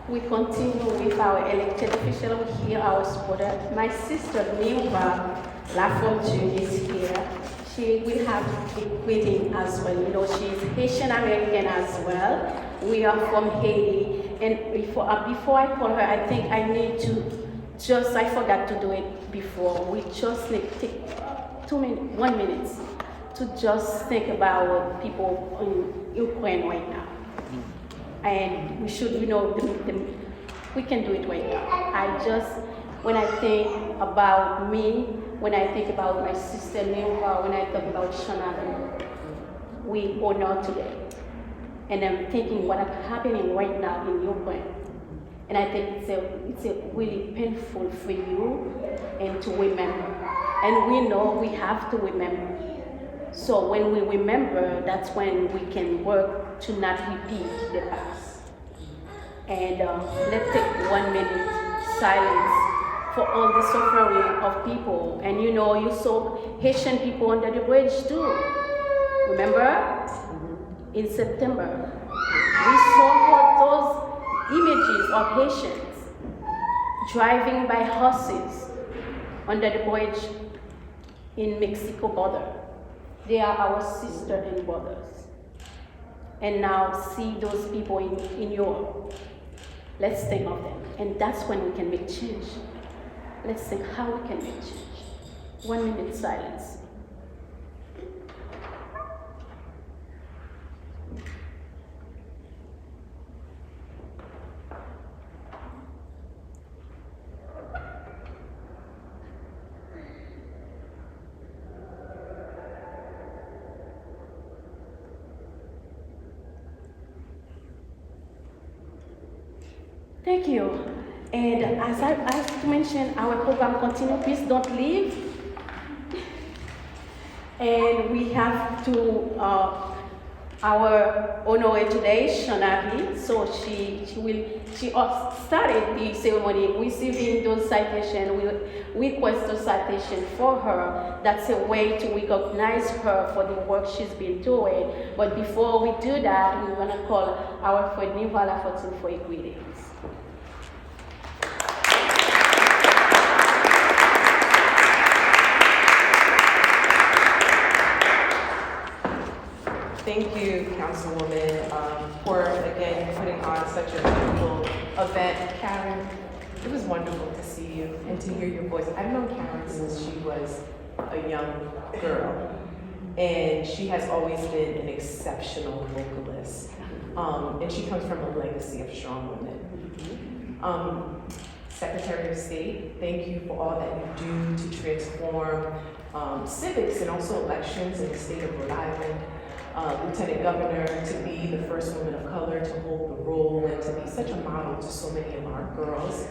We continue with our elected official. We hear our supporter. My sister Niva Lafortune is here. She will have the greeting as well. You know, she is Haitian American as well. We are from Haiti. And before I call her, I think I need to I forgot to do it before. We just need to take 1 minute to just think about people in Ukraine right now. And we should, you know, we can do it right now. When I think about me, when I think about my sister Niva, when I think about Shana, we honor today. And I'm thinking what is happening right now in Ukraine. And I think it's a really painful for you and to remember. And we know we have to remember. So when we remember, that's when we can work to not repeat the past. And let's take 1 minute silence for all the suffering of people. And you know, you saw Haitian people under the bridge too. Remember? In September, we saw those images of Haitians driving by horses under the bridge in Mexico border. They are our sisters and brothers. And now see those people in Europe. Let's think of them. And that's when we can make change. Let's think how we can make change. 1 minute silence. Thank you. And as I mentioned, our program continues. Please don't leave. And we have to our honoree today, Shanavi. So she started the ceremony receiving those citations. We request a citation for her. That's a way to recognize her for the work she's been doing. But before we do that, we're gonna call our friend Niva Lafortune for a greetings. Thank you, Councilwoman, for again putting on such a beautiful event. Karen, it was wonderful to see you and to hear your voice. I've known Karen since she was a young girl, and she has always been an exceptional vocalist. And she comes from a legacy of strong women. Secretary of State, thank you for all that you do to transform civics and also elections in the state of Rhode Island. Lieutenant Governor, to be the first woman of color to hold the role and to be such a model to so many of our girls.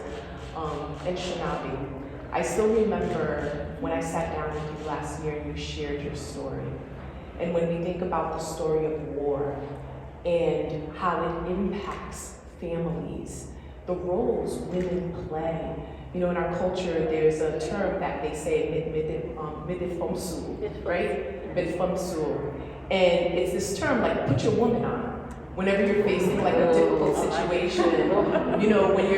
And Shanabi, I still remember when I sat down with you last year and you shared your story. And when we think about the story of war and how it impacts families, the roles women play. You know, in our culture, there's a term that they say, midifomsu, right? Midifomsu. And it's this term like, put your woman on. Whenever you're facing like a difficult situation, you know, when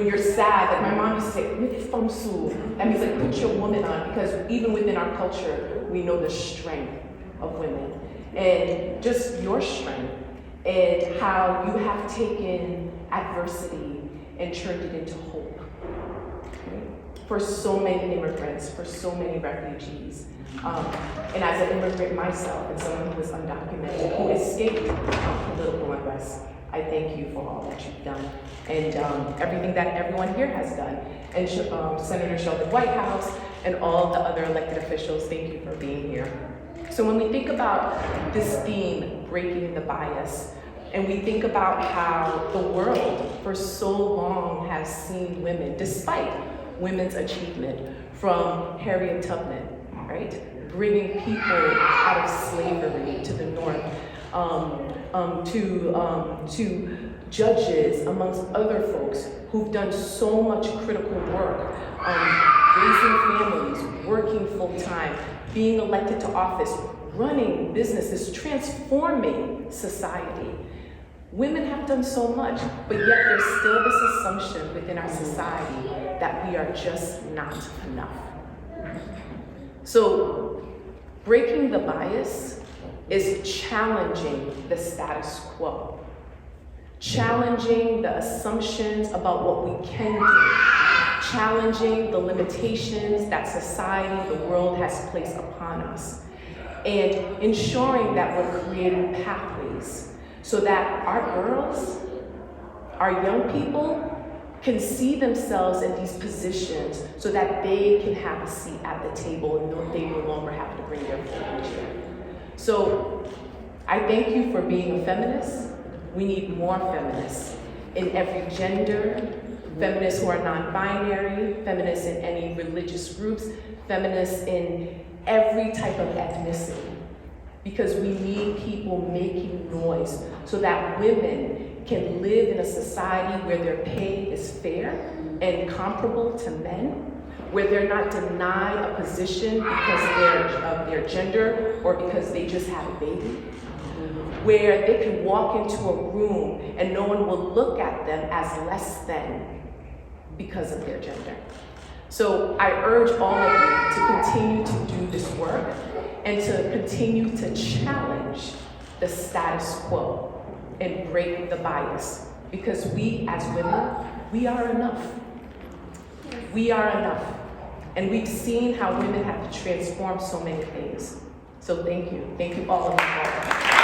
you're sad, like my mom used to say, midifomsu. That means like, put your woman on, because even within our culture, we know the strength of women. And just your strength and how you have taken adversity and turned it into hope for so many immigrants, for so many refugees. And as an immigrant myself, and someone who was undocumented, who escaped political unrest, I thank you for all that you've done, and everything that everyone here has done. And Senator Sheldon Whitehouse, and all the other elected officials, thank you for being here. So when we think about this theme, breaking the bias, and we think about how the world for so long has seen women, despite women's achievement, from Harriet Tubman, right? Bringing people out of slavery to the north, to judges, amongst other folks who've done so much critical work, raising families, working full time, being elected to office, running businesses, transforming society. Women have done so much, but yet there's still this assumption within our society that we are just not enough. So breaking the bias is challenging the status quo, challenging the assumptions about what we can do, challenging the limitations that society, the world has placed upon us, and ensuring that we're creating pathways so that our girls, our young people, can see themselves in these positions so that they can have a seat at the table and they no longer have to bring their folding chair. So I thank you for being a feminist. We need more feminists in every gender, feminists who are non-binary, feminists in any religious groups, feminists in every type of ethnicity. Because we need people making noise so that women can live in a society where their pay is fair and comparable to men, where they're not denied a position because of their gender or because they just had a baby, where they can walk into a room and no one will look at them as less than because of their gender. So I urge all of you to continue to do this work and to continue to challenge the status quo and break the bias, because we as women, we are enough. We are enough. And we've seen how women have to transform so many things. So thank you. Thank you all of you.